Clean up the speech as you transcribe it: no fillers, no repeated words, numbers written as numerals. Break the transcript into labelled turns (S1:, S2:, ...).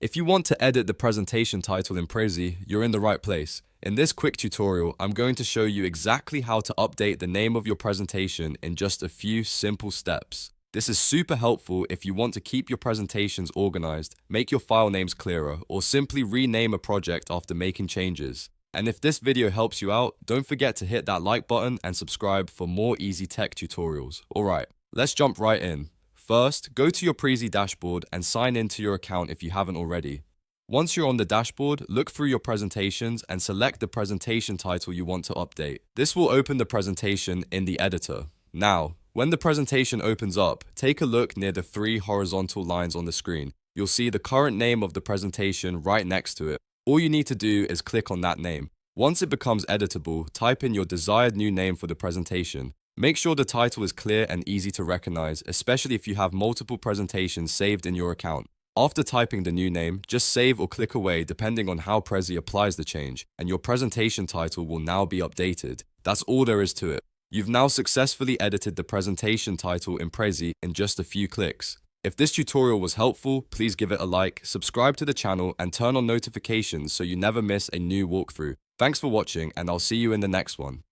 S1: If you want to edit the presentation title in Prezi, you're in the right place. In this quick tutorial, I'm going to show you exactly how to update the name of your presentation in just a few simple steps. This is super helpful if you want to keep your presentations organized, make your file names clearer, or simply rename a project after making changes. And if this video helps you out, don't forget to hit that like button and subscribe for more easy tech tutorials. Alright, let's jump right in. First, go to your Prezi dashboard and sign into your account if you haven't already. Once you're on the dashboard, look through your presentations and select the presentation title you want to update. This will open the presentation in the editor. Now, when the presentation opens up, take a look near the 3 horizontal lines on the screen. You'll see the current name of the presentation right next to it. All you need to do is click on that name. Once it becomes editable, type in your desired new name for the presentation. Make sure the title is clear and easy to recognize, especially if you have multiple presentations saved in your account. After typing the new name, just save or click away depending on how Prezi applies the change, and your presentation title will now be updated. That's all there is to it. You've now successfully edited the presentation title in Prezi in just a few clicks. If this tutorial was helpful, please give it a like, subscribe to the channel, and turn on notifications so you never miss a new walkthrough. Thanks for watching, and I'll see you in the next one.